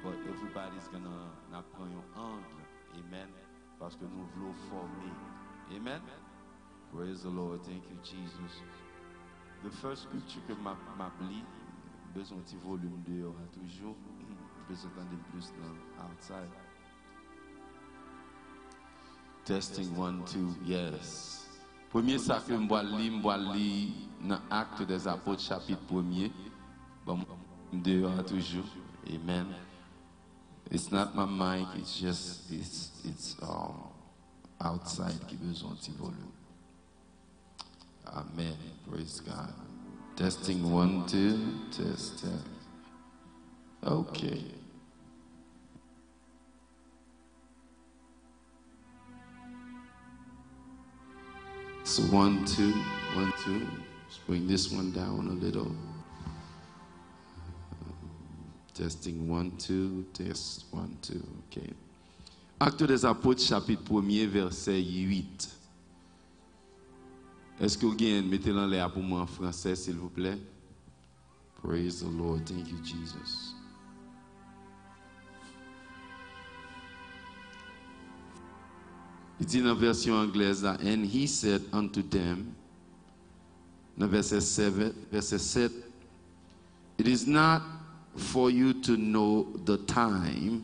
but everybody's gonna not prendre un angle. Amen. Parce que nous voulons former. Amen. Praise the Lord. Thank you, Jesus. The first scripture que m'a lu, besoin de volume 2 toujours, besoin d'entendre plus dans outside. Testing 1, 2, yes. Premier ça que m'bois li dans Actes des Apôtres chapitre 1er. Bon, dehors toujours. Amen. It's not my mic, it's just it's outside qui besoin de volume. Amen. Praise God. Testing 1, 2, test. Okay. So 1, 2, 1, 2. Let's bring this one down a little. Testing 1, 2, test 1, 2. Okay. Actes des Apôtres, chapitre 1er, verset 8. Est-ce que vous avez mettez-le l'air pour moi en français, s'il vous plaît? Praise the Lord. Thank you, Jesus. Il dit dans la version anglaise, and he said unto them, dans verset 7, it is not for you to know the time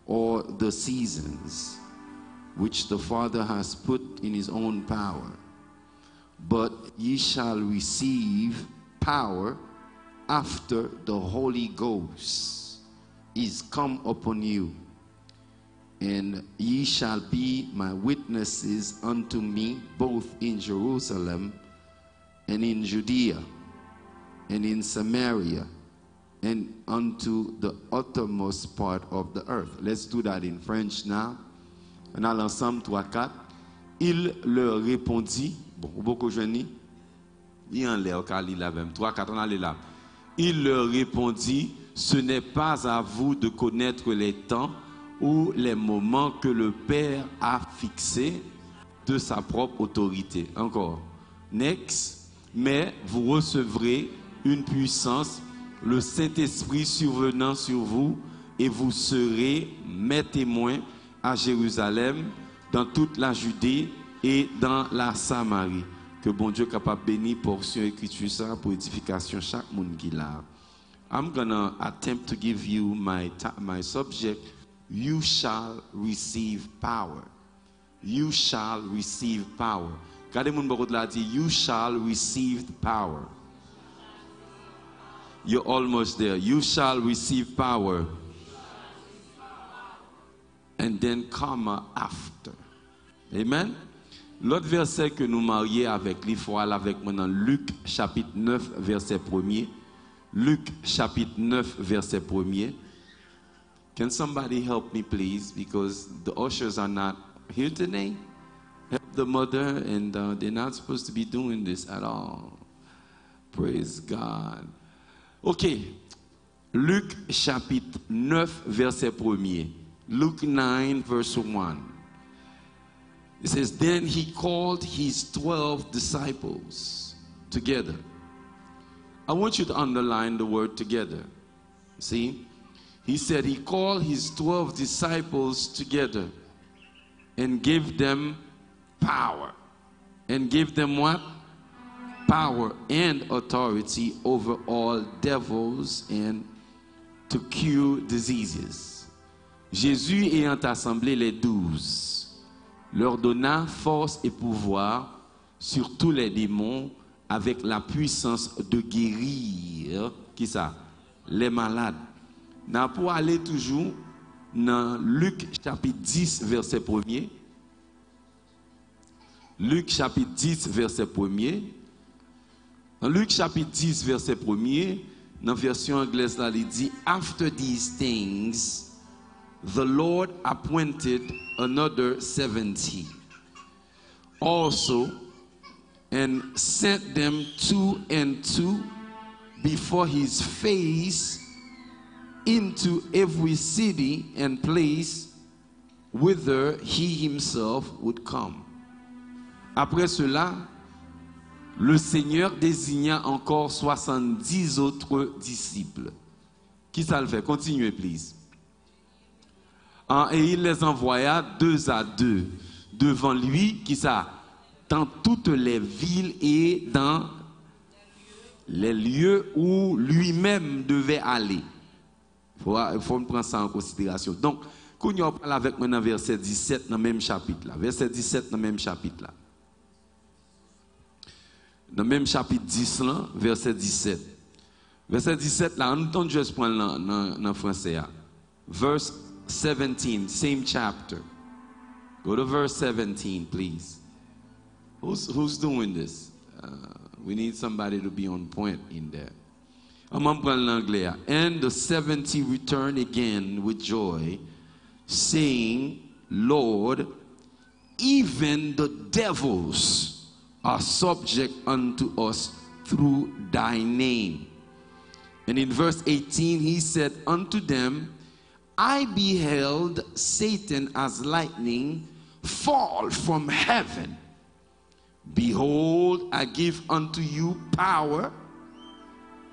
or the seasons which the Father has put in his own power, but ye shall receive power after the Holy Ghost is come upon you, and ye shall be my witnesses unto me both in Jerusalem and in Judea and in Samaria and unto the uttermost part of the earth. Let's do that in French now. On a l'ensemble 3-4. Il leur répondit, bon, beaucoup de jeunes, il en l'air, car il avait 3-4, on a les là. Il leur répondit, ce n'est pas à vous de connaître les temps ou les moments que le Père a fixés de sa propre autorité. Encore. Next. Mais vous recevrez une puissance, le Saint-Esprit survenant sur vous, et vous serez mes témoins à Jérusalem, dans toute la Judée et dans la Samarie. Que bon Dieu capable bénir portion écriture ça pour édification chaque monde qui l'a. I'm gonna attempt to give you my subject. You shall receive power. You shall receive power. Regardez mon beaucoup de la dit, you shall receive power. You're almost there. You shall receive power. And then comma after. Amen. L'autre verset que nous marions avec l'Ifroal avec moi dans Luc chapitre 9 verset 1er. Luc chapitre 9 verset 1er. Can somebody help me please, because the ushers are not here today? Help the mother, and they're not supposed to be doing this at all. Praise God. Okay. Luc chapitre 9 verset 1er. Luke 9 verse 1. It says, then he called his 12 disciples together. I want you to underline the word together. See? He said he called his 12 disciples together and gave them power. And gave them what? Power and authority over all devils and to cure diseases. Jésus ayant assemblé les 12, leur donna force et pouvoir sur tous les démons avec la puissance de guérir, qui ça? Les malades. N'a pour aller toujours dans Luc chapitre 10 verset 1er. Luc chapitre 10 verset 1er. Dans Luc chapitre 10 verset 1er, dans la version anglaise là, il dit, after these things, the Lord appointed another 70 also, and sent them 2 and 2 before his face into every city and place whither he himself would come. Après cela, le Seigneur désigna encore 70 autres disciples. Qui ça le fait? Continuez, please. Et il les envoya 2 à 2 devant lui, qui ça, dans toutes les villes et dans les lieux où lui-même devait aller. Il faut prendre ça en considération. Donc, quand on parle avec moi dans verset 17 dans le même chapitre là. Verset 17 dans le même chapitre là. Dans le même chapitre 10 là, verset 17. Verset 17 là, on entend juste prendre dans français. Verse 17, same chapter. Go to verse 17, please. Who's doing this? We need somebody to be on point in there. I'm going to prendre l'anglais. And the 70 returned again with joy, saying, Lord, even the devils are subject unto us through thy name. And in verse 18, he said unto them, I beheld Satan as lightning fall from heaven. Behold, I give unto you power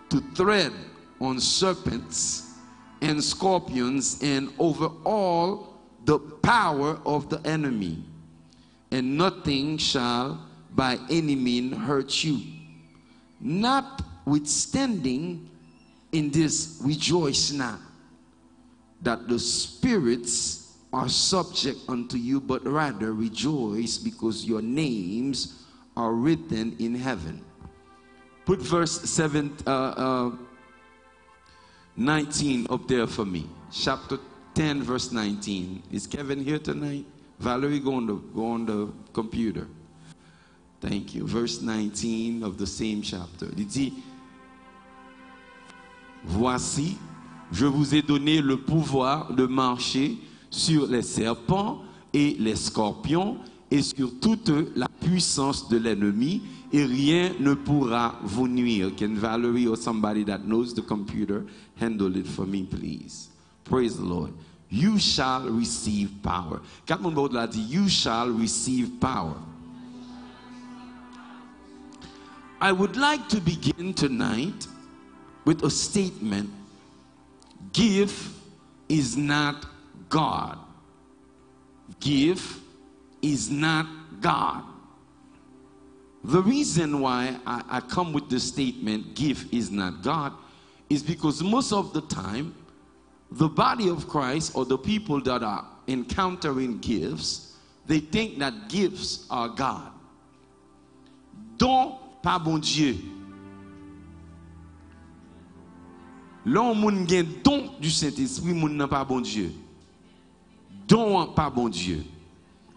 to tread on serpents and scorpions and over all the power of the enemy, and nothing shall by any means hurt you. Notwithstanding, in this rejoice not, that the spirits are subject unto you, but rather rejoice because your names are written in heaven. Put verse 19 up there for me. Chapter 10, verse 19. Is Kevin here tonight? Valerie, go on the computer. Thank you. Verse 19 of the same chapter. Il dit, voici, je vous ai donné le pouvoir de marcher sur les serpents et les scorpions et sur toute la puissance de l'ennemi, et rien ne pourra vous nuire. Can Valerie or somebody that knows the computer handle it for me, please? Praise the Lord. You shall receive power. Quatre monde l'a dit, you shall receive power. I would like to begin tonight with a statement. Give is not God. Give is not God. The reason why I come with the statement, give is not God, is because most of the time, the body of Christ or the people that are encountering gifts, they think that gifts are God. Don, pas bon Dieu. L'homme moun gen don du Saint-Esprit, moun nan pas bon Dieu. Don pas bon Dieu.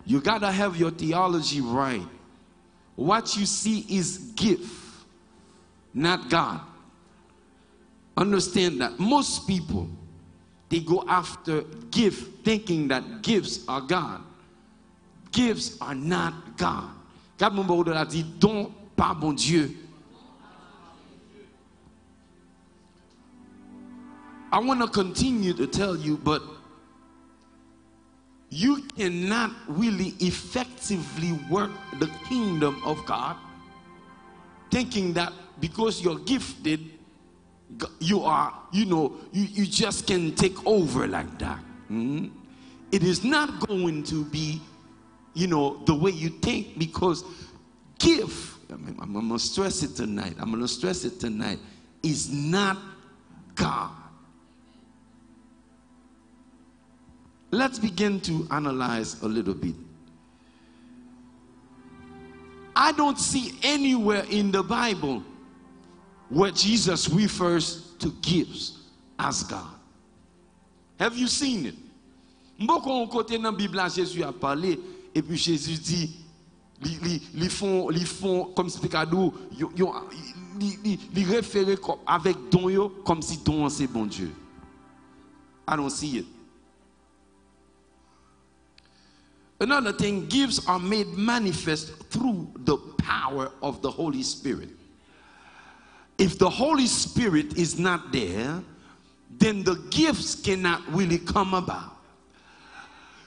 You gotta have your theology right. What you see is gift, not God. Understand that most people, they go after gift thinking that gifts are God. Gifts are not God. God moun a dit don pas bon Dieu. I want to continue to tell you, but you cannot really effectively work the kingdom of God thinking that because you're gifted, you are, you just can take over like that. It is not going to be, the way you think, because gift, I'm going to stress it tonight. I'm going to stress it tonight, is not God. Let's begin to analyze a little bit. I don't see anywhere in the Bible where Jesus refers to gifts as God. Have you seen it? Beaucoup côté dans la Bible, Jésus a parlé, et puis Jésus dit, ils font comme si cadeau, ils réfèrent avec don yo, comme si don c'est bon Dieu. I don't see it. Another thing, gifts are made manifest through the power of the Holy Spirit. If the Holy Spirit is not there, then the gifts cannot really come about.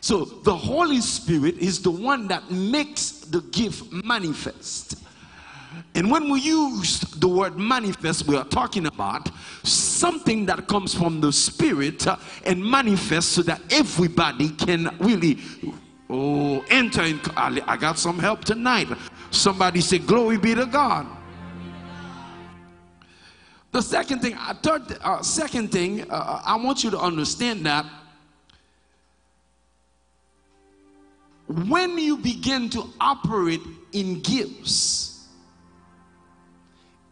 So the Holy Spirit is the one that makes the gift manifest. And when we use the word manifest, we are talking about something that comes from the Spirit and manifests so that everybody can really enter in. I got some help tonight. Somebody say, glory be to God. The second thing, I want you to understand that when you begin to operate in gifts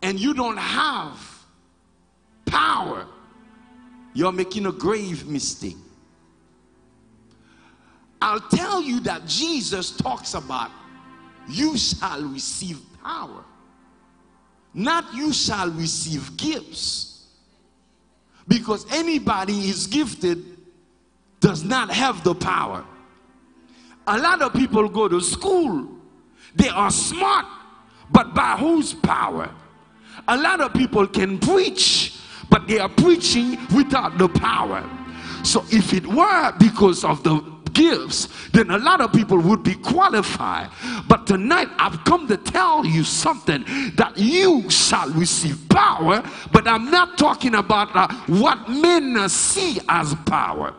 and you don't have power, you're making a grave mistake. I'll tell you that Jesus talks about you shall receive power, not you shall receive gifts, because anybody is gifted does not have the power. A lot of people go to school, they are smart, but by whose power? A lot of people can preach, but they are preaching without the power. So if it were because of the gifts, then a lot of people would be qualified. But tonight I've come to tell you something, that you shall receive power, but I'm not talking about what men see as power.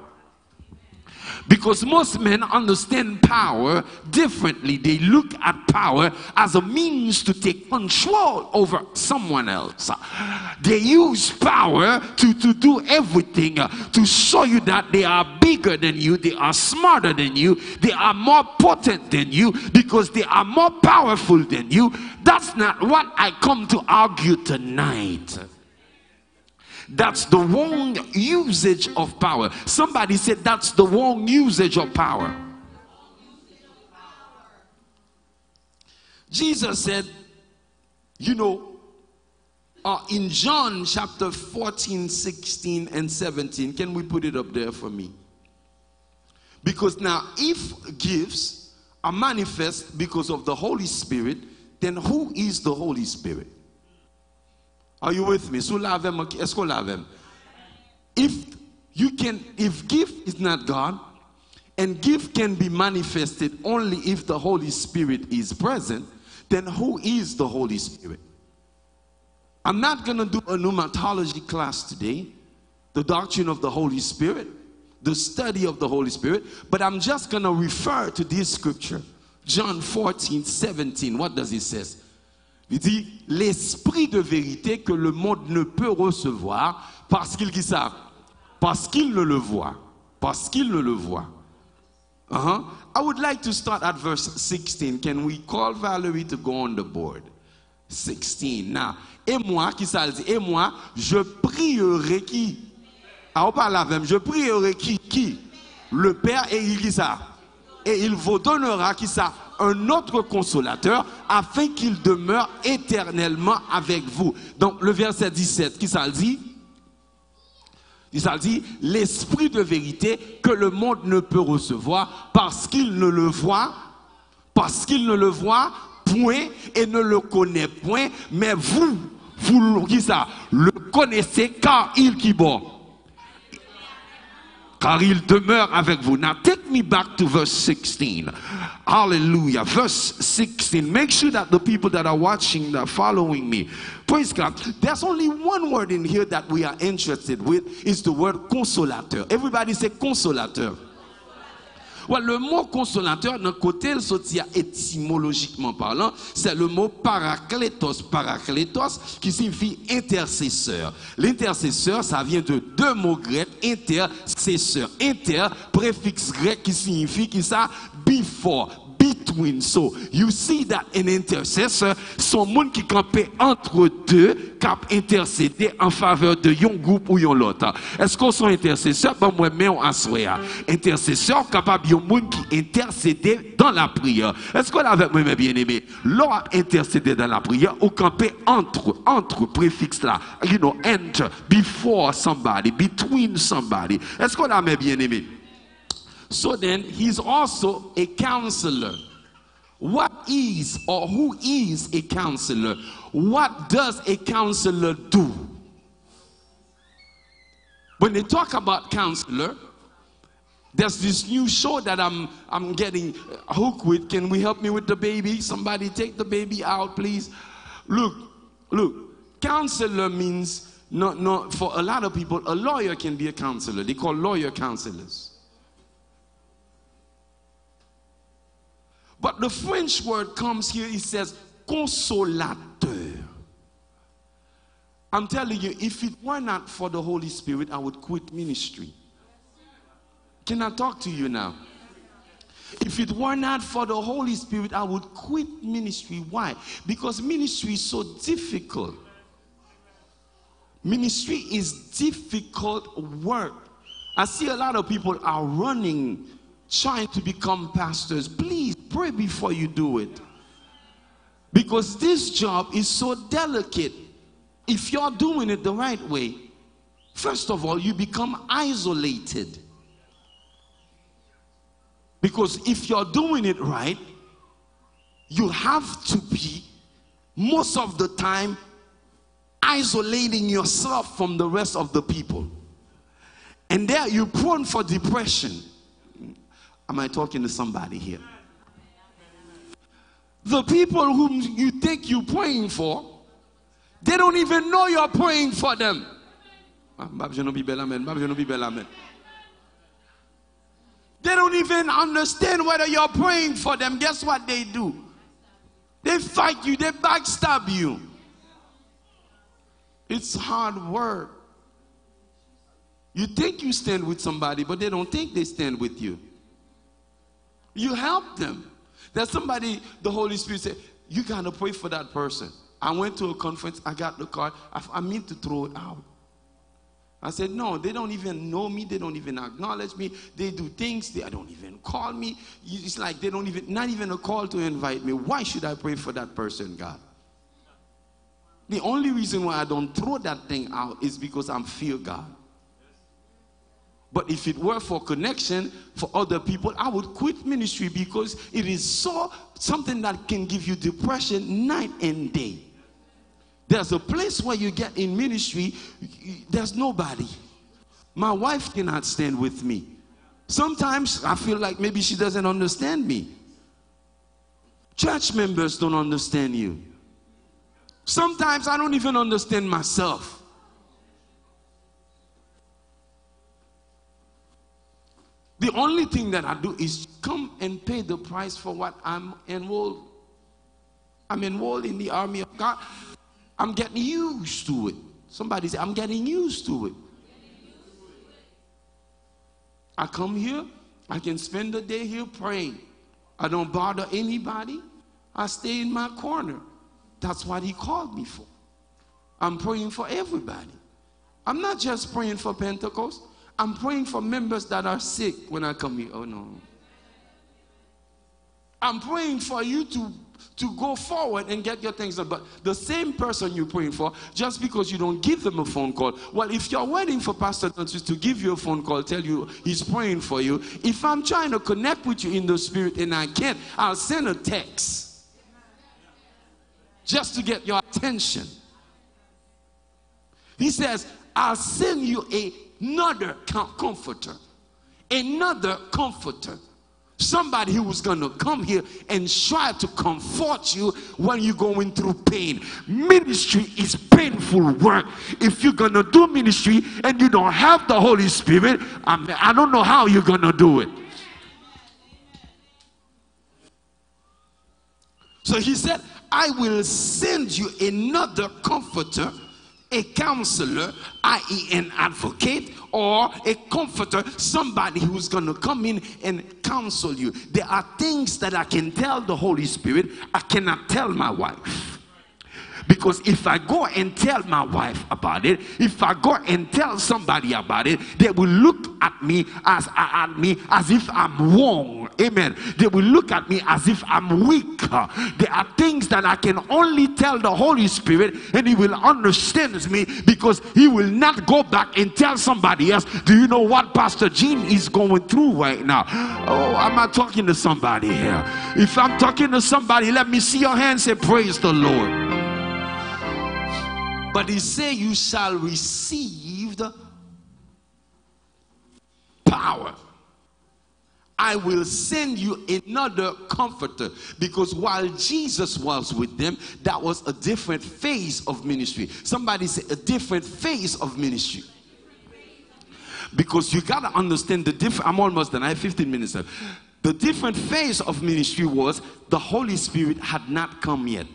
Because most men understand power differently. They look at power as a means to take control over someone else. They use power to do everything, to show you that they are bigger than you, they are smarter than you, they are more potent than you, because they are more powerful than you. That's not what I come to argue tonight. That's the wrong usage of power. Somebody said that's the wrong usage of power. Jesus said, you know, in John chapter 14, 16, and 17, can we put it up there for me? Because now, if gifts are manifest because of the Holy Spirit, then who is the Holy Spirit? Are you with me? If gift is not God, and gift can be manifested only if the Holy Spirit is present, then who is the Holy Spirit? I'm not going to do a pneumatology class today, the doctrine of the Holy Spirit, the study of the Holy Spirit, but I'm just going to refer to this scripture, John 14, 17. What does it say? Il dit, l'esprit de vérité que le monde ne peut recevoir parce qu'il ne le voit. Parce qu'il ne le voit. I would like to start at verse 16. Can we call Valerie to go on the board? 16. Now, et moi, qui ça dit? Et moi, je prierai qui? Ah, on parle avec moi. Je prierai qui? Le Père, et il dit ça. Et il vous donnera qui ça? Un autre consolateur, afin qu'il demeure éternellement avec vous. Donc le verset 17, qui ça dit? Il dit, l'esprit de vérité que le monde ne peut recevoir parce qu'il ne le voit, point, et ne le connaît point, mais vous le connaissez car il qui bon. Car il demeure avec vous. Now take me back to verse 16. Hallelujah. Verse 16. Make sure that the people that are watching, that are following me, praise God. There's only one word in here that we are interested with. Is the word consolateur. Everybody say consolateur. Well, le mot consolateur, d'un côté, étymologiquement parlant, c'est le mot parakletos. Parakletos, qui signifie intercesseur. L'intercesseur, ça vient de deux mots grecs, intercesseur. Inter, préfixe grec qui signifie qui ça? Before. Between. So you see that an intercessor, son monde qui campait entre deux, cap intercéder en faveur de yon groupe ou yon l'autre. Est-ce qu'on sont intercesseurs? Ben moi mais on assoya. Intercesseur capable yon monde qui intercéder dans la prière. Est-ce qu'on avec moi mes bien-aimés? L'on a intercédé dans la prière ou campé entre préfixe là. You know, enter, before somebody, between somebody. Est-ce qu'on a mes bien-aimés? So then, he's also a counselor. What is or who is a counselor? What does a counselor do? When they talk about counselor, there's this new show that I'm getting hooked with. Can we help me with the baby? Somebody take the baby out, please. Look, counselor means, no, for a lot of people, a lawyer can be a counselor. They call lawyer counselors. But the French word comes here, it says consolateur. I'm telling you, if it were not for the Holy Spirit, I would quit ministry. Can I talk to you now? If it were not for the Holy Spirit, I would quit ministry. Why? Because ministry is so difficult. Ministry is difficult work. I see a lot of people are running, trying to become pastors. Please pray before you do it. Because this job is so delicate. If you're doing it the right way, first of all, you become isolated. Because if you're doing it right, you have to be, most of the time, isolating yourself from the rest of the people. And there you're prone for depression. Am I talking to somebody here? The people whom you think you're praying for, they don't even know you're praying for them. They don't even understand whether you're praying for them. Guess what they do? They fight you, they backstab you. It's hard work. You think you stand with somebody, but they don't think they stand with you. You help them. There's somebody, the Holy Spirit said, you gotta pray for that person. I went to a conference, I got the card, I mean to throw it out. I said, no, they don't even know me, they don't even acknowledge me, they do things, they don't even call me. It's like they don't even, not even a call to invite me. Why should I pray for that person, God? The only reason why I don't throw that thing out is because I fear God. But if it were for connection for other people, I would quit ministry because it is something that can give you depression night and day. There's a place where you get in ministry, there's nobody. My wife cannot stand with me. Sometimes I feel like maybe she doesn't understand me. Church members don't understand you. Sometimes I don't even understand myself. The only thing that I do is come and pay the price for what I'm enrolled. I'm enrolled in the army of God. I'm getting used to it. Somebody say, I'm getting used to it. I come here, I can spend the day here praying. I don't bother anybody. I stay in my corner. That's what he called me for. I'm praying for everybody. I'm not just praying for Pentecost. I'm praying for members that are sick when I come here. Oh no. I'm praying for you to go forward and get your things done. But the same person you're praying for, just because you don't give them a phone call. Well, if you're waiting for Pastor Francis to give you a phone call, tell you he's praying for you, if I'm trying to connect with you in the spirit and I can't, I'll send a text just to get your attention. He says, I'll send you another comforter. Another comforter. Somebody who was going to come here and try to comfort you when you're going through pain. Ministry is painful work. If you're going to do ministry and you don't have the Holy Spirit, I don't know how you're going to do it. So he said, I will send you another comforter, a counselor, i.e. an advocate, or a comforter, somebody who's going to come in and counsel you. There are things that I can tell the Holy Spirit I cannot tell my wife. Because if I go and tell my wife about it, if I go and tell somebody about it, they will look at me as if I'm wrong. Amen. They will look at me as if I'm weak. There are things that I can only tell the Holy Spirit, and he will understand me, because he will not go back and tell somebody else, do you know what Pastor Gene is going through right now? Oh, I'm not talking to somebody here. If I'm talking to somebody, let me see your hands and praise the Lord. But he said, you shall receive the power. I will send you another comforter. Because while Jesus was with them, that was a different phase of ministry. Somebody say a different phase of ministry. Because you got to understand the different. I'm almost done. I have 15 minutes left. The different phase of ministry was the Holy Spirit had not come yet.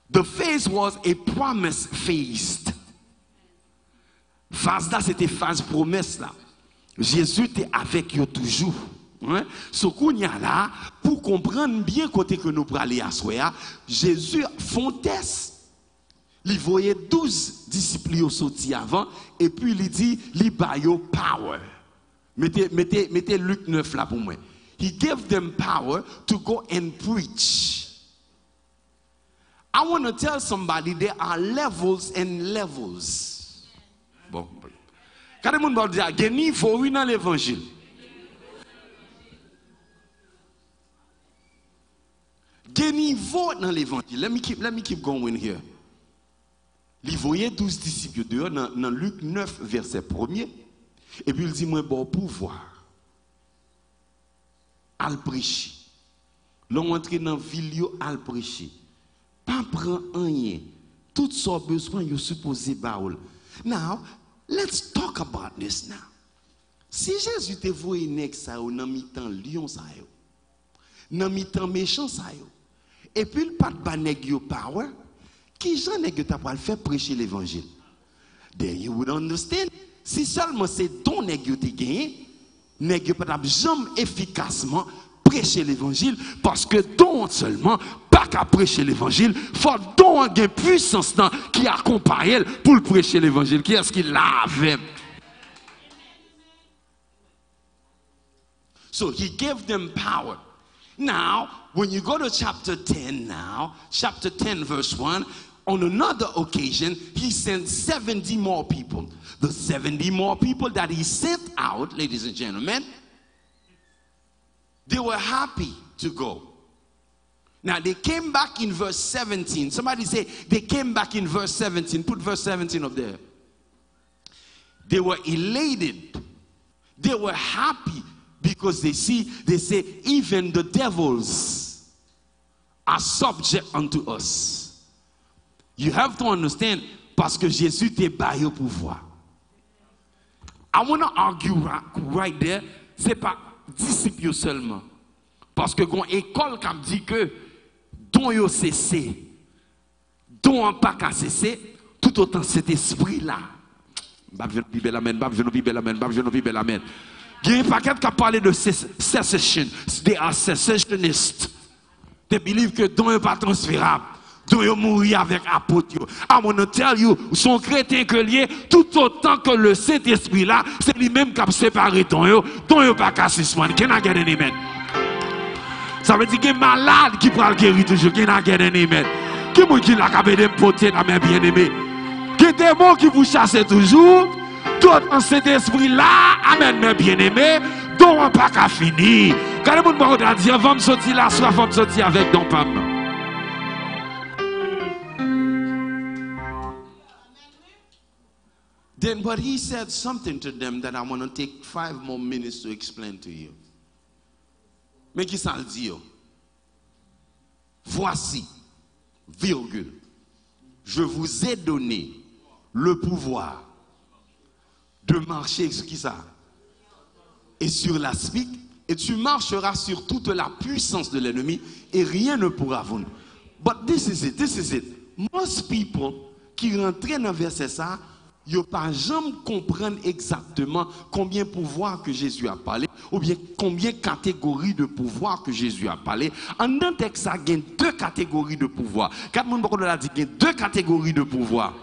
The phase was a promise phase. Phase là, c'était phase promesse là. Jésus était avec eux toujours. Ce qu'on y a là, pour comprendre bien côté que nous prenons aller à soi, Jésus font test. Il voyait 12 disciples sortis avant, et puis il dit, il baille power. Mettez Luc 9 là pour moi. He gave them power to go and preach. I want to tell somebody there are levels and levels. Bon. Quand les gens vont dire, il y a un niveau dans l'évangile. Il y a un niveau dans l'évangile. Let me keep going here. Il voyait 12 disciples dehors dans Luc 9, verset 1er. Et puis il dit, moi, bon pouvoir. Al prêcher. L'on entre dans la ville, al prêcher. Pas prendre rien. Tout son besoin, vous supposé baoul. Now, let's talk about this now. Si Jésus te voye nek sa yo nan mi-temps lion sa yo, nan mi-temps méchant sa yo, et puis le pas de nèg yo power, qui j'en nèg yo t'a pas le faire prêcher l'évangile. Then you would understand. Si seulement c'est ton nèg yo te gagné, nèg yo pas jamais efficacement prêcher l'évangile, parce que don seulement pas qu'à prêcher l'évangile, faut don une puissance qui accompagne pour le prêcher l'évangile. Qui est-ce qui l'avait? So he gave them power. Now, when you go to chapter 10 now, chapter 10 verse 1, on another occasion, he sent 70 more people. The 70 more people that he sent out, ladies and gentlemen, they were happy to go. Now they came back in verse 17. Somebody say they came back in verse 17. Put verse 17 up there. They were elated. They were happy because they say even the devils are subject unto us. You have to understand, parce que Jésus te baille au pouvoir. I want to argue right there, c'est pas disciples seulement. Parce que une école qui dit que don yo cessé, don pas qu'à cesser, tout autant cet esprit là. Il y a un paquet qui a parlé de cessation. They are cessationists. They believe que don n'est pas transférable. Don yo mourir avec apôtre. I want to tell you, son chrétien que lié, tout autant que le Saint-Esprit là, c'est lui-même qui a séparé don yo pas qu'à suspendre. Can I get an amen? Ça veut dire qu'il y a malade qui pourra le guérir toujours. Can I get an amen? Qui est-ce qui l'a capé de porter la main bien-aimée? Qui est démon qui vous chasse toujours? Tout en cet esprit-là, amen, mes bien-aimés, dont on pas qu'à finir. Quand le monde va dire, va me sortir là, soit va me sortir avec don pam. Then, but he said something to them that I want to take 5 more minutes to explain to you. Mais qui ça le dit? Voici, virgule, je vous ai donné le pouvoir de marcher sur qui ça? Et sur l'aspic, et tu marcheras sur toute la puissance de l'ennemi, et rien ne pourra vous. But this is it. Most people qui rentrent dans verset ça, ils ne peuvent pas jamais comprendre exactement combien de pouvoir que Jésus a parlé, ou bien combien de catégories de pouvoir que Jésus a parlé. En un texte, il y a 2 catégories de pouvoir. 4 personnes ont dit qu'il y a 2 catégories de pouvoir.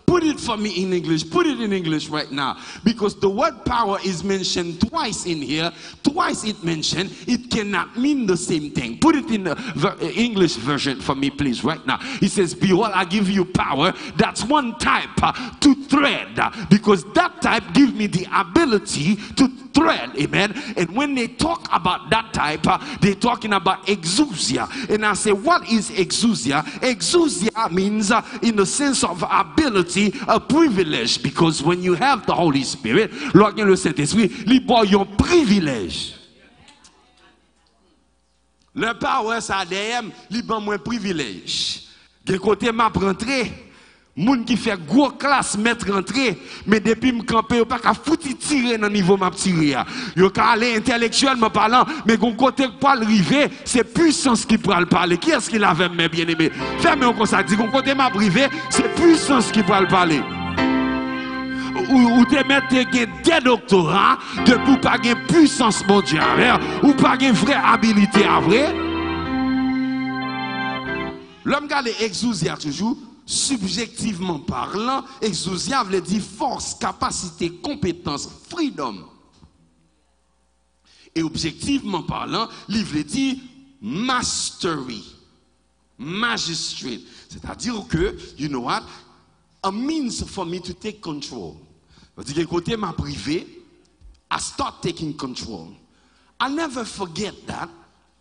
Put it for me in English. Put it in English right now. Because the word power is mentioned twice in here. Twice it mentioned. It cannot mean the same thing. Put it in the English version for me, please, right now. It says, behold, I give you power. That's one type to thread, because that type gives me the ability to thread. Amen. And when they talk about that type, they're talking about exousia. And I say, what is exousia? Exousia means in the sense of ability, a privilege, because when you have the Holy Spirit, lorsqu'il y a le Saint-Esprit, il y a un privilège. Le power ça derrière, il ban moins privilège. De côté m'a rentré, moun qui fait gros classe mettre rentrer, mais depuis me camper pas qu'à fouti tirer dans niveau m'a tirer. Yo ka aller intellectuellement parlant, mais gon côté pour arriver, c'est puissance qui pour parler. Qui est-ce qui l'avait mes bien-aimé? Fermez comme ça dit gon côté m'a privé, c'est puissance qui pour parler. Ou te mettre des doctorats de pour pas de puissance mondiale ou pas de vraie habilité à vrai. L'homme garde exousia toujours subjectivement parlant, exousia veut dire force, capacité, compétence, freedom. Et objectivement parlant, il veut dire mastery, magistrate. C'est-à-dire que, you know what, a means for me to take control. Parce que côté ma privé, I start taking control. I'll never forget that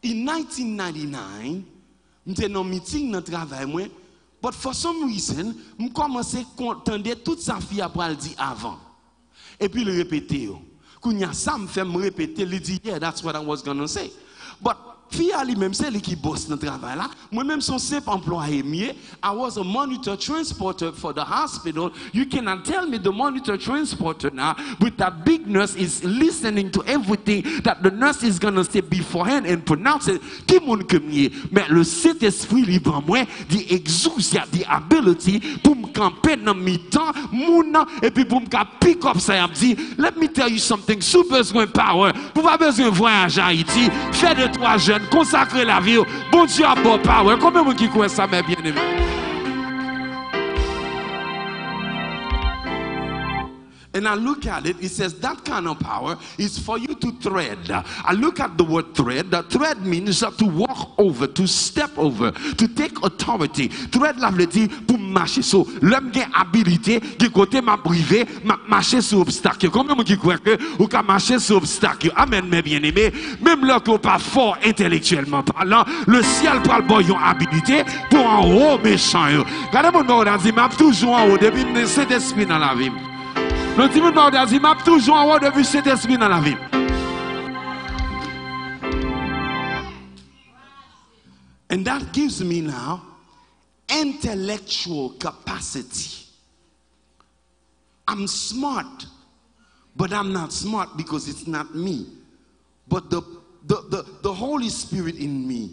in 1999, j'étais dans un meeting dans le travail, but for some reason, je commençais à entendre tout ça fille après le dit avant. Et puis le répéter. Quand il y a ça, me fait me répéter, il dit, yeah, that's what I was going to say. But fille lui-même, c'est lui qui bosse dans le travail là. Moi-même, son simple employé mieux. I was a monitor transporter for the hospital. You cannot tell me the monitor transporter now, with that big nurse is listening to everything that the nurse is going to say beforehand and pronounce it. Qui moun que mieux? Mais le Saint-Esprit libre en moi, the exousia, the ability, pour me camper dans mi-temps, moun, et puis pour me pick up ça, me dit, let me tell you something, sous besoin de power, pour pas besoin de voyage à Haïti, fait de toi jeunes, consacrer la vie, bon Dieu a bon power. Combien de gens qui croient ça, mes bien-aimés? And I look at it, it says that kind of power is for you to tread. I look at the word tread. The tread means to walk over, to step over, to take authority. Tread la veut dire pour marcher. So, l'homme qui a habilité, qui côté m'a privé, m'a marcher sur obstacle. Combien de gens qui croient que ou qu'à marcher sur obstacle? Amen, mes bien-aimés. Même là qu'on pas fort intellectuellement parlant, le ciel parle bon yon habilité pour en haut méchant. Regardez mon nom, on a dit, m'a toujours en haut depuis cet esprit dans la vie. Le petit monde m'a dit, m'a toujours en haut depuis cet esprit dans la vie. And that gives me now intellectual capacity. I'm smart, but I'm not smart because it's not me. But the Holy Spirit in me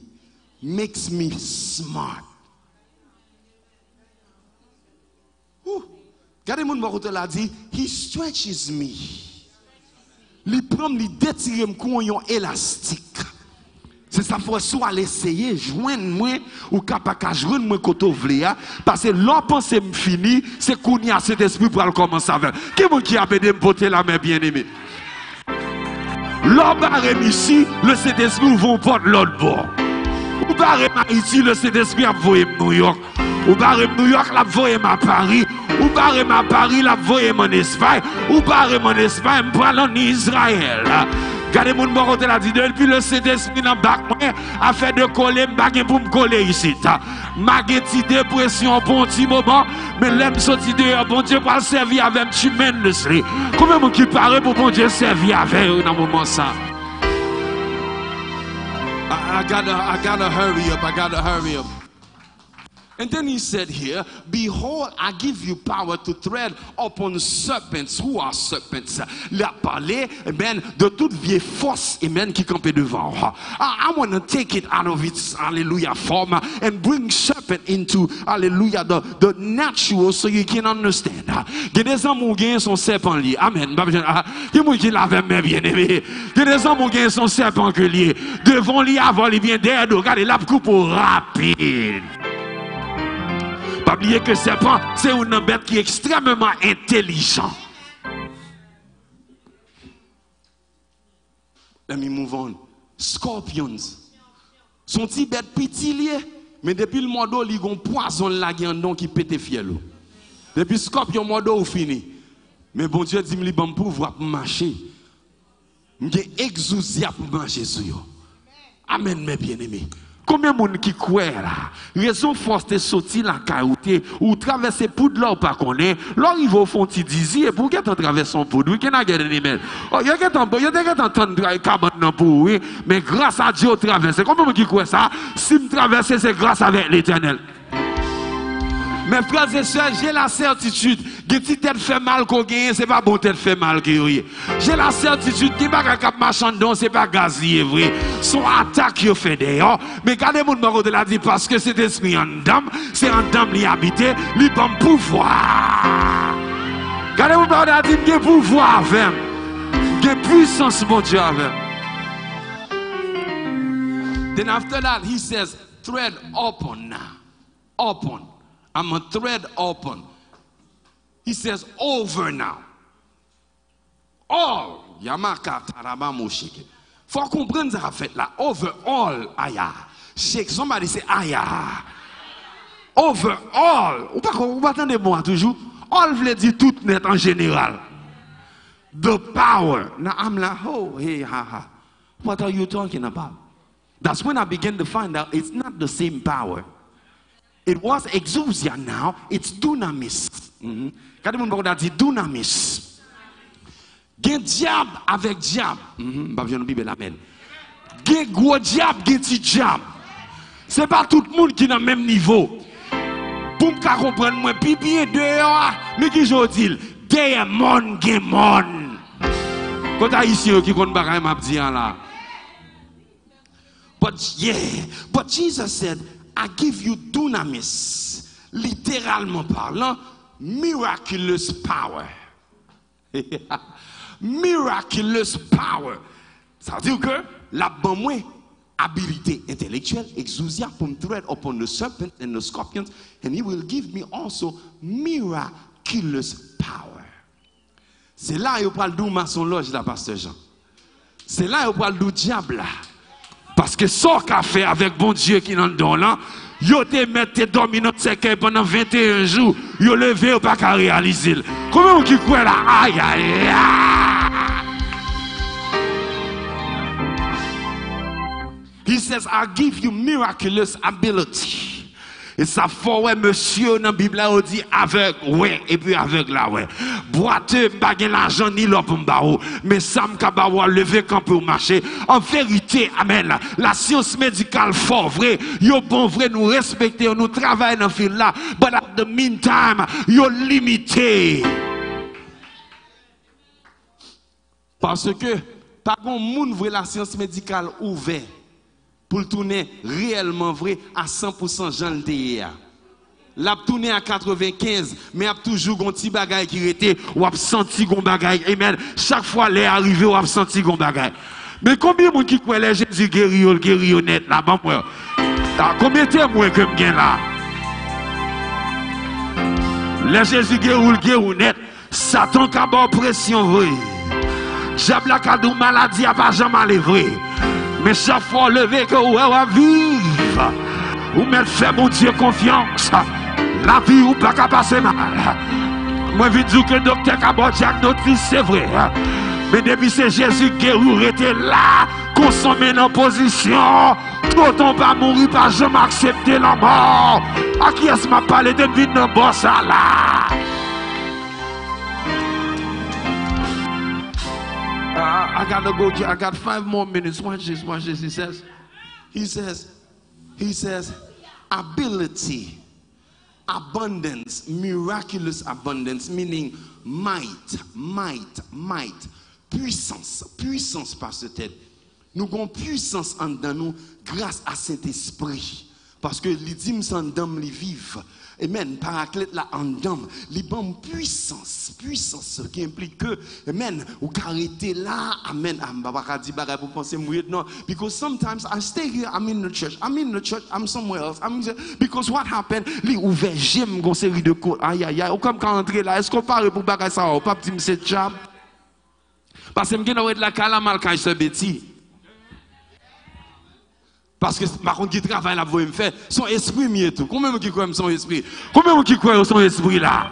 makes me smart. Regardez mon côté là dit, he stretches me. Il prend, il détire comme un élastique. C'est ça faut soit l'essayer joindre moi ou capable joindre moi côté vléa parce que l'on pense me fini, c'est qu'on y a cet esprit pour commencer à faire. Qui mon qui a aidé me porter la main bien-aimé. L'on barre ici, le Saint-Esprit ouvre porte l'autre bord. Ou barre ici, le Saint-Esprit a envoyé New York. Ou barre New York, l'a envoyé à Paris. Ou barre à Paris, l'a envoyé en Espagne. Ou barre en Espagne, m'prend en Israël. Regardez mon bon côté là dit depuis le Saint-Esprit dans bac moi a fait de coller m'bagé pour me coller ici. M'a geti dépression pour un petit moment, mais l'aime sorti dehors bon Dieu pas servir avec tremendously. Combien mon qui paraît pour bon Dieu servir avec dans moment ça. I gotta hurry up. And then he said here, behold, I give you power to tread upon serpents. Who are serpents? Il a parlé, amen, de toute vieille force, amen, qui campait devant. I want to take it out of its, hallelujah, form and bring serpent into, hallelujah, the natural so you can understand. Il y a des hommes qui ont son serpent lié. Amen. Il y a des qui l'avaient même bien aimé. Il y a des hommes qui ont son serpent lié. Devant lui, avant, il vient derrière. Regardez, la coupe rapide. Pas oublier que serpent, c'est une bête qui est extrêmement intelligent. Let me move on. Scorpions. Sont des bêtes petits liés, mais depuis le mois d'eau, ils ont poison la gueule qui pète fiel. Depuis scorpion modo ou fini. Mais bon Dieu dit me bon pouvoir pour marcher. M'gé exousia pour marcher sur yo. Amen mes bien-aimés. Combien de monde qui croit là? Raison force de sortir la caroute ou traverser poudre là ou pas connaît. Là il va au fond ti dizi et pour qu'être traverser son poudre, oui, qu'il a gagné des emails. Oh, il y a qu'être entendre cabane pour oui, mais grâce à Dieu traverser. Combien de monde qui croit ça? Si me traverser c'est grâce avec l'Éternel. Mes frères et sœurs, j'ai la certitude que si tête fait mal qu'on gagne, c'est pas bon tête fait mal que oui. J'ai la certitude que pas cap marchandon, c'est pas gazier vrai. Son attaque qui fait d'ailleurs. Mais regardez mon maro de la dit parce que cet esprit en dame, c'est en dame li habité, li bon pouvoir. Regardez mon maro de la dit qu'il pouvoir avec. Qu'il puissance mon Dieu avec. Then after that he says, tread open now. Open. I'm a thread open. He says, over now. All. Yamaka taraba moshike. Faut comprendre ça fait là. Over all. Aya. Shake. Somebody say aya. Over all. Ou pas attendre moi toujours. All veut dire tout net en général. The power. Now I'm like, oh, hey, ha. What are you talking about? That's when I began to find out it's not the same power. It was exousia, now it's dunamis. Quand on parle de dunamis, gen diable avec diable. Bah bien Bible l'amen. Gen gros diable, gen petit diable. C'est pas tout le monde qui est dans le même niveau. Pour me comprendre moi, puis bien dehors, mais qui je dis, démon gen mon. Quand haïtien qui connaît bagaille m'a dit là. But Jesus said, I give you dunamis, littéralement parlant, miraculous power. Miraculous power. Ça veut dire que la bonne habilité intellectuelle, exousia, pour me tread upon the serpent and the scorpions, and he will give me also miraculous power. C'est là où parle d'où maçon loge là, pasteur Jean. C'est là où parle d'où diable là. Parce que ce qu'a fait avec bon Dieu qui est dans le don là, yo te mette dormi dans cercueil pendant 21 jours, yo levé ou pas qu'à réaliser. Comment qui croit là? Aïe aïe aïe. He says, I give you miraculous ability. Et ça faut ouais monsieur dans la Bible là on dit avec ouais et puis avec là ouais. Boiteux pas gain l'argent ni l'or pour m'bao mais ça m'kaba lever quand pour marcher. En vérité amen la science médicale fort vrai yo bon vrai nous respecter nous travailler dans fil là but at the meantime yo limité. Parce que pas grand monde vrai la science médicale ouvert pour le tourner réellement vrai à 100% Jean L.T.A. L'a tourné à 95, mais a toujours un petit bagage qui était, ou a senti gon bagage. Amen. Chaque fois les arrivé, ou a senti gon bagage. Mais combien de monde qui croit les Jésus guéri net là, bon moi. Combien de témoins que me là? Les Jésus guéri net, Satan qui a bon pression vrai. Diable a dou maladie a pas jamais vrai. Mais chaque fois levé que vous va vivre, ou mettre fait mon Dieu confiance, la vie ou pas qu'à passer mal. Moi je dis que le docteur a bon diagnostic c'est vrai. Mais depuis c'est Jésus qui était là, consommé dans position, tout on pas mourir, pas jamais accepter la mort. À qui est-ce m'a parlé de vie dans boss là? I gotta go. I got 5 more minutes. Watch this. He says, ability, abundance, miraculous abundance, meaning might, puissance par ce tête. Nous avons puissance en nous grâce à Saint-Esprit. Parce que les dîmes en dame les vivent. Amen. Paraclète là en dame. Les bonnes puissance qui implique que, amen, ou arrêter là, amen. Baba dit bagay pour penser mourir non. Because sometimes I stay here, I'm in the church, I'm somewhere else. Because what happened, li ouvert j'aime une série de cours. Aïe aïe aïe. Ou comme quand entrer là, est-ce qu'on parle pour bagay ça ou pas petit monsieur job? Parce que m'gen de la kala mal quand je bêtis. Parce que par contre qui travaille là vous me faire son esprit mieux tout. Combien qui croient son esprit? Combien qui croient son esprit là?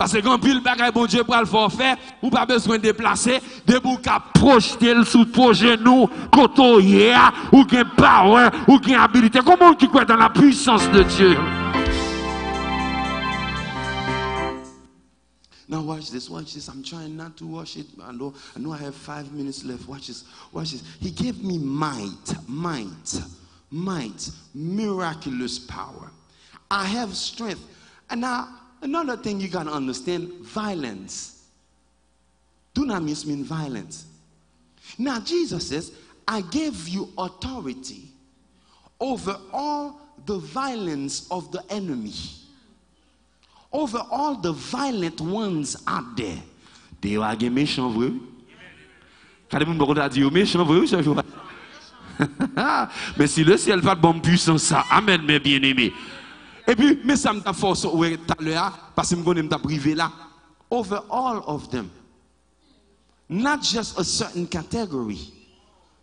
Parce que quand pile bagay bon Dieu pour le faire, ou pas besoin de déplacer, de vous projeter sous ton genou, koto hier, ou gen power, ou gen habilité. Comment qui croit dans la puissance de Dieu? Now watch this, watch this. I'm trying not to watch it. I know I have 5 minutes left. Watch this, watch this. He gave me might, miraculous power. I have strength. And now, another thing you got to understand, violence. Dunamis means violence. Now Jesus says, I gave you authority over all the violence of the enemy. Over all the violent ones out there. Des méchants vrai. Quand les gens disent méchants vrai, mais si le ciel va de bonne puissance ça, amen mes bien-aimés. Et puis mais ça me force tout à l'heure parce que me connais me privé là. Over all of them. Not just a certain category.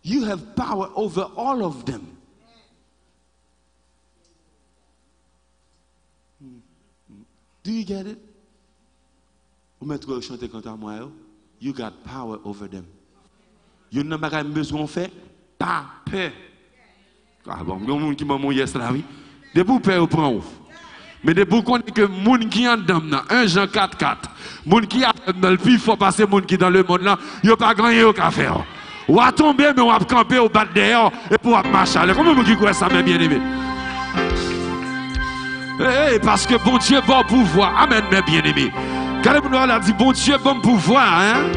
You have power over all of them. Do you get it? You got power over them. You n'avez pas besoin de faire, pas peur. Ah bon, il y a des gens qui m'ont yes là, oui. De pour peur, prend ouf. Mais de pour connaître que les gens qui sont dans 1 Jean 4:4, les gens qui sont dans le plus fort passer les gens qui sont dans le monde là, ils n'ont pas grand-chose à faire. On va tomber, mais on va camper, on va battre dehors et pour marcher. Comment vous qui croyez ça, mes bien-aimés? Parce que bon Dieu bon pouvoir. Amen, mes bien-aimés. Quand le a dit bon Dieu bon pouvoir, hein?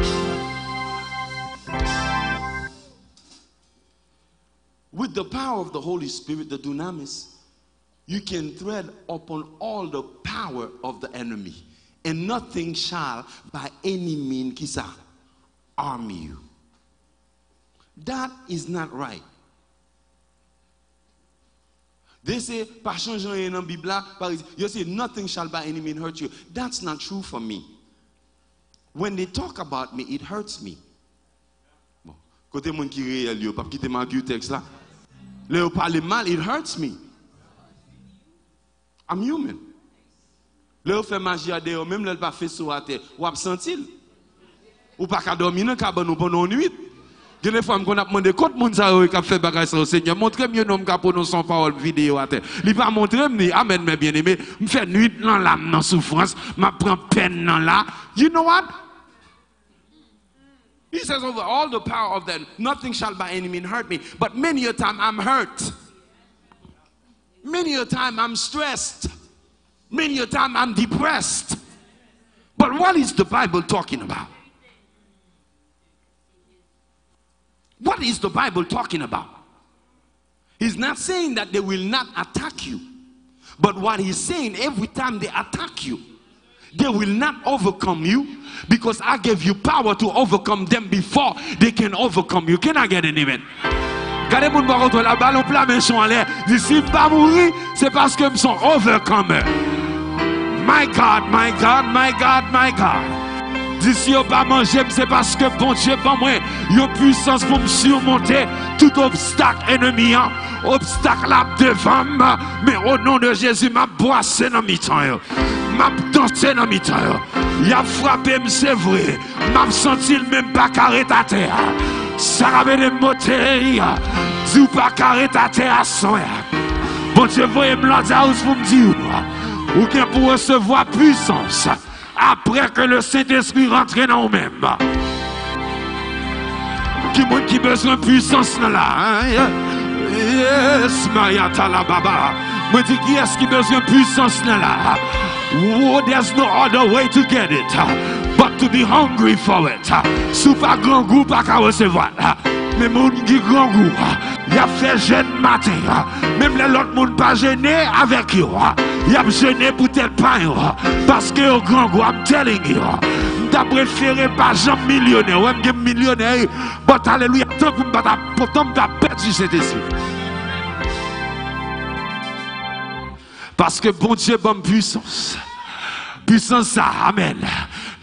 With the power of the Holy Spirit, the dunamis, you can tread upon all the power of the enemy, and nothing shall by any means harm you. That is not right. They say, pas changer rien dans la Bible, you say, nothing shall by any means hurt you. That's not true for me. When they talk about me, it hurts me. Bon, côté mon qui réel, yo, pas quitter ma texte là. Là, parler mal, it hurts me. I'm human. Là, fait magie à dehors, même là, pas fait sur la terre, ou absentil. Ou pas qu'à dormir dans le cabane pendant une nuit. Il y a des femmes qu'on a demandé quand moun sa qui a fait bagage au Seigneur, montrez-moi nom qui prononce son parole vidéo à terre. Il va montrer me amen mes bien-aimés, me fait nuit dans l'âme dans souffrance, m'a prend peine dans là. You know what? He says over all the power of them, nothing shall by any means hurt me. But many a time I'm hurt. Many a time I'm stressed. Many a time I'm depressed. But what is the Bible talking about? What is the Bible talking about? He's not saying that they will not attack you. But what he's saying, every time they attack you, they will not overcome you because I gave you power to overcome them before they can overcome you. Can I get an amen? Regardez mon baroto, la ballon plat, mais sont en l'air. D'ici, pas mourir, c'est parce que ils sont overcomers. My God, my God, my God, my God. D'ici au pas manger, c'est parce que bon Dieu, pas moi, il y a puissance pour me surmonter tout obstacle ennemi, obstacle là devant moi. Mais au nom de Jésus, m'a boissé dans mi-temps, m'a dansé dans mi-temps. Il a frappé, c'est vrai. M'a senti même pas carré à terre. Ça avait des moteurs, dis pas carré à terre à son. Bon Dieu, voyez me l'house pour me dire, ou bien pour recevoir puissance. Après que le Saint-Esprit rentre dans nous-mêmes. Qui besoin de puissance là? Yes, Mayata la Baba. Me dit qui est-ce qui besoin de puissance là? Oh, there's no other way to get it but to be hungry for it. Sous pas grand goût, pas qu'à recevoir. Mais mon qui grand goût, il a fait jeune matin. Même les autres monde pas gêné avec eux. Il a gêné pour tel pain. Parce que au grand goût, I'm telling you. T'as préféré pas Jean millionnaire. Ouais, m'gè millionnaire. But alléluia, tant que m'ta perdu cet esprit. Parce que bon Dieu, bonne puissance. Puissance ça, amen.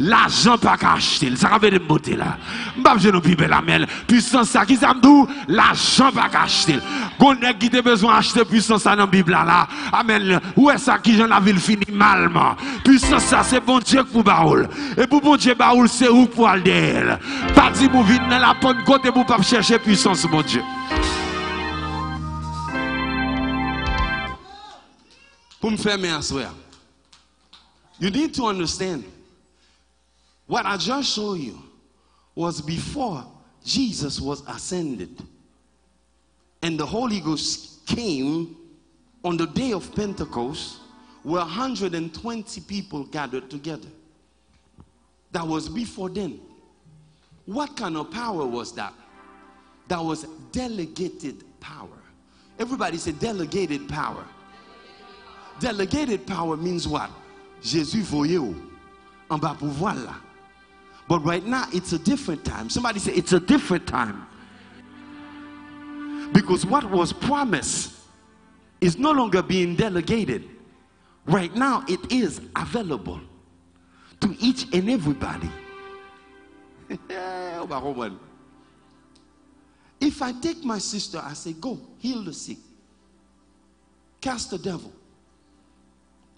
l'argent pas qu'à acheter. Ça veut dire beauté là. M'pas je nous pipe la mêle. Puissance ça qui ça me dit l'argent pas qu'à acheter. Gon nèg qui te besoin acheter puissance ça dans Bible là. Amen. Où est ça qui j'en la ville fini malement. Puissance ça c'est bon Dieu pour baoul. Et pour bon Dieu baoul c'est où pour aller derrière. Pas dit vous vite dans la bonne côté pour pas chercher puissance mon Dieu. Pour me fermer à soir. You need to understand what I just showed you was before Jesus was ascended and the Holy Ghost came on the day of Pentecost where 120 people gathered together. That was before then. What kind of power was that? That was delegated power. Everybody say delegated power. Delegated power means what? Jésus voyait en bas pouvoir là. But right now it's a different time. Somebody say it's a different time. Because what was promised is no longer being delegated. Right now it is available to each and everybody. If I take my sister, I say, go, heal the sick, cast the devil.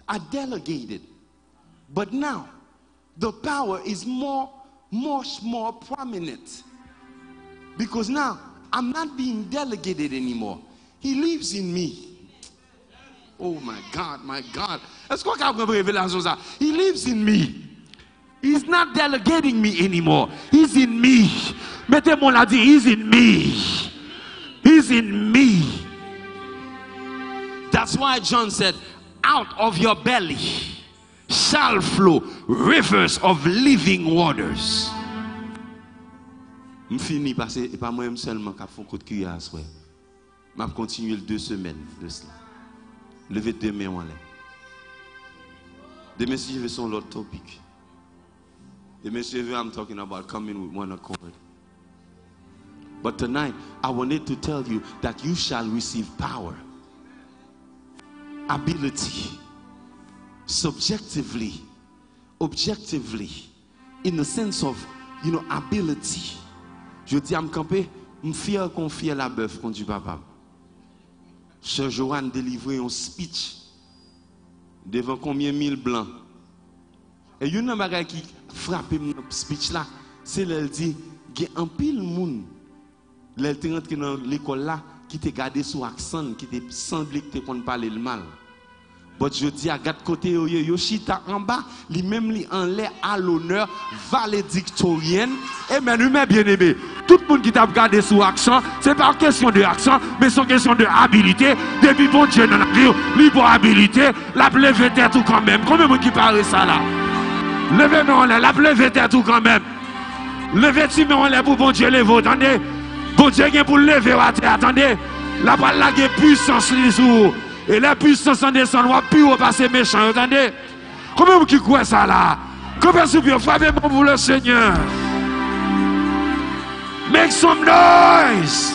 I delegated. But now, the power is much more prominent. Because now, I'm not being delegated anymore. He lives in me. Oh my God, my God. He lives in me. He's not delegating me anymore. He's in me. Mettez-moi là dit, he's in me. He's in me. That's why John said, out of your belly shall flow rivers of living waters. Je finis parce que ce n'est pas moi seulement qui a fait un coup de cuillère. Je vais continuer 2 semaines de cela. Levez 2 mains en l'air. Demain, si je veux sur l'autre topic. Demain, si je veux, I'm talking about coming with one accord. But tonight, I wanted to tell you that you shall receive power, ability, subjectively, objectively, in the sense of, ability. Je dis à me camper, me fier confier la bœuf contre du papa. Sir Joanne délivrait un speech devant combien mille blancs. Et une chose qui frappe mon speech là, c'est qu'elle dit, il y a un pile monde. Elle est rentrée dans l'école là, qui t'a gardé sous accent, qui t'a semblé que tu parler le mal. Mais je dis à gars côté Yoshita en bas, lui-même li en l'air à l'honneur valédictorienne. Et même bien aimé, tout le monde qui t'a regardé sous accent, c'est pas question de accent, mais c'est question de habilité. Depuis bon Dieu dans la vie, libre habilité, la levé tête tout quand même. Combien de monde qui parle ça là? Levez moi en l'air, la levé tête tout quand même. Levez tu moi en l'air pour bon Dieu lever, attendez. Bon Dieu vient pour lever à terre, attendez. La balle la puissance les jours. Et la puissance en descend, on va plus passer méchant, attendez. Combien vous qui croient ça là? Combien vous pouvez frapper pour le Seigneur? Make some noise!